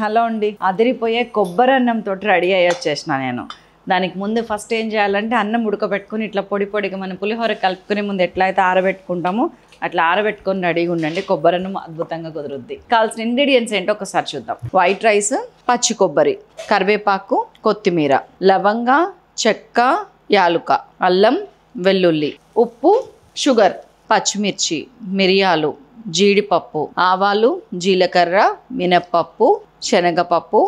Hello అండి, అదిరిపోయే కొబ్బరి అన్నంతో రెడీ అయ్యొచ్చేసిన నేను. దానికి ముందు ఫస్ట్ ఏం చేయాలంటే అన్నం ఉడకబెట్టుకుని ఇట్లా పొడి పొడిగా మనం పులిహోర కలుపుకునే ముందు ఎట్లా అయితే ఆరబెట్టుకుంటామో అట్లా ఆరబెట్టుకొని రెడీగా ఉండండి. కొబ్బరి అన్నం అద్భుతంగా కుదురుద్ది. కావాల్సిన ఇంగ్రీడియంట్స్ ఏంటో ఒకసారి చూద్దాం. వైట్ రైస్, పచ్చి కొబ్బరి, కరివేపాకు, కొత్తిమీర, లవంగ, చెక్క, యాలుక, అల్లం, వెల్లుల్లి, ఉప్పు, షుగర్, పచ్చిమిర్చి, మిరియాలు, జీడిపప్పు, ఆవాలు, జీలకర్ర, మినప్పప్పు, శనగపప్పు,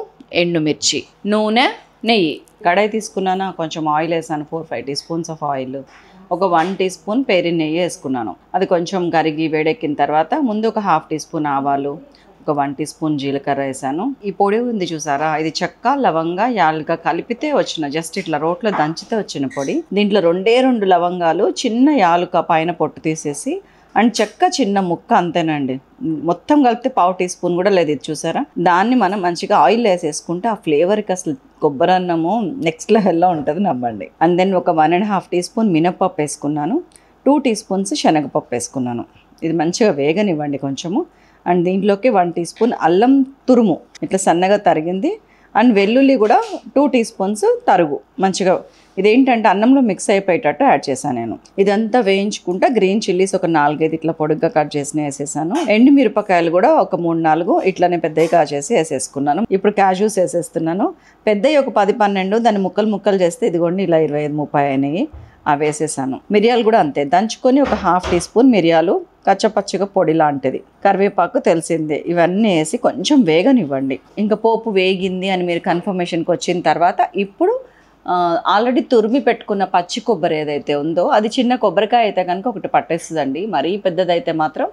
ఎండుమిర్చి, నూనె, నెయ్యి. కడాయి తీసుకున్నాను, కొంచెం ఆయిల్ వేసాను, 4-5 టీ స్పూన్స్ ఆఫ్ ఆయిల్. ఒక 1 టీ స్పూన్ పేరి నెయ్యి వేసుకున్నాను. అది కొంచెం కరిగి వేడెక్కిన తర్వాత ముందు ఒక 1/2 టీ స్పూన్ ఆవాలు, ఒక 1 టీ స్పూన్ జీలకర్ర వేసాను. ఈ పొడి ఉంది చూసారా, ఇది చెక్క, లవంగ, యాలుక కలిపితే వచ్చిన, జస్ట్ ఇట్లా రోట్లో దంచితే వచ్చిన పొడి. దీంట్లో 2 లవంగాలు, చిన్న యాలుక పైన పొట్టు తీసేసి, అండ్ చెక్క చిన్న ముక్క, అంతేనండి. మొత్తం కలిపితే 1/2 టీ స్పూన్ కూడా లేదు. ఇది చూసారా, దాన్ని మనం మంచిగా ఆయిల్ వేసేసుకుంటే ఆ ఫ్లేవర్కి అసలు కొబ్బరి అన్నము నెక్స్ట్ లెవెల్లో ఉంటుంది, నమ్మండి. అండ్ దెన్ ఒక 1.5 టీ స్పూన్ మినప్పప్పు వేసుకున్నాను, 2 టీ స్పూన్స్ శనగపప్పు వేసుకున్నాను. ఇది మంచిగా వేగనివ్వండి కొంచెము. అండ్ దీంట్లోకి 1 టీ స్పూన్ అల్లం తురుము ఇట్లా సన్నగా తరిగింది, అండ్ వెల్లుల్లి కూడా 2 టీ స్పూన్స్ తరుగు. మంచిగా ఇదేంటంటే అన్నంలో మిక్స్ అయిపోయేటట్టు యాడ్ చేశాను నేను. ఇదంతా వేయించుకుంటా గ్రీన్ చిల్లీస్ ఒక 4-5 ఇట్లా పొడుగ్గా కట్ చేసి వేసేసాను. ఎండు మిరపకాయలు కూడా ఒక 3-4 ఇట్లానే పెద్దగా చేసి వేసేసుకున్నాను. ఇప్పుడు క్యాష్యూస్ వేసేస్తున్నాను. పెద్దవి ఒక 10-12, దాన్ని ముక్కలు చేస్తే ఇదిగోండి ఇలా 25-30 అయినాయి. అవి వేసేసాను. మిరియాలు కూడా అంతే, దంచుకొని ఒక 1/2 టీ స్పూన్ మిరియాలు, కచ్చపచ్చగా పొడి లాంటిది. కరివేపాకు తెలిసిందే. ఇవన్నీ వేసి కొంచెం వేగనివ్వండి. ఇంకా పోపు వేగింది అని మీరు కన్ఫర్మేషన్కి వచ్చిన తర్వాత ఇప్పుడు ఆల్రెడీ తురిమి పెట్టుకున్న పచ్చి కొబ్బరి ఏదైతే ఉందో, అది చిన్న కొబ్బరికాయ అయితే కనుక ఒకటి పట్టేస్తుందండి. మరీ పెద్దదైతే మాత్రం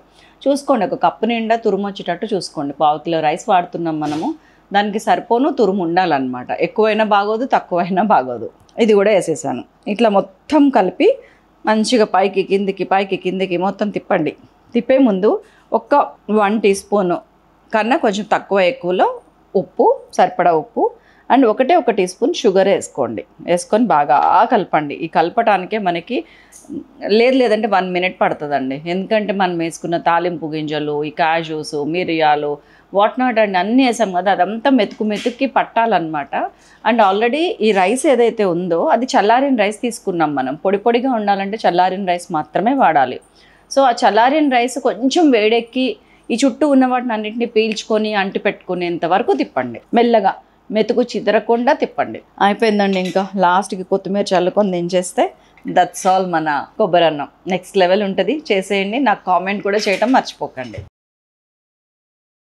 చూసుకోండి, ఒక కప్పు నిండా తురుము వచ్చేటట్టు చూసుకోండి. 1/4 కిలో రైస్ వాడుతున్నాం మనము, దానికి సరిపోను తురుము ఉండాలన్నమాట. ఎక్కువైనా బాగోదు, తక్కువైనా బాగోదు. ఇది కూడా వేసేసాను. ఇట్లా మొత్తం కలిపి మంచిగా పైకి కిందికి మొత్తం తిప్పండి. తిప్పే ముందు ఒక 1 టీ స్పూను కన్నా కొంచెం తక్కువ ఎక్కువలో ఉప్పు, సరిపడా ఉప్పు, అండ్ 1 టీ స్పూన్ షుగర్ వేసుకోండి. వేసుకొని బాగా కలపండి. ఈ కలపటానికే మనకి లేదంటే 1 మినిట్ పడుతుందండి. ఎందుకంటే మనం వేసుకున్న తాలింపు గింజలు, ఈ క్యాష్యూస్, మిరియాలు, వాట్ నాట్ అండ్ అన్నీ వేసాం కదా, అదంతా మెతుక్కి పట్టాలన్నమాట. అండ్ ఆల్రెడీ ఈ రైస్ ఏదైతే ఉందో అది చల్లారిన రైస్ తీసుకున్నాం మనం. పొడిగా ఉండాలంటే చల్లారిన రైస్ మాత్రమే వాడాలి. సో ఆ చల్లారిన రైస్ కొంచెం వేడెక్కి ఈ చుట్టూ ఉన్న వాటిని అన్నింటినీ పీల్చుకొని అంటి పెట్టుకునేంత వరకు తిప్పండి. మెల్లగా మెతుకు చిదరకుండా తిప్పండి. అయిపోయిందండి. ఇంకా లాస్ట్కి కొత్తిమీర చల్లుకొని దించేస్తే దట్స్ ఆల్ మన కొబ్బరి అన్నం. నెక్స్ట్ లెవెల్ ఉంటుంది. చేసేయండి. నాకు కామెంట్ కూడా చేయటం మర్చిపోకండి.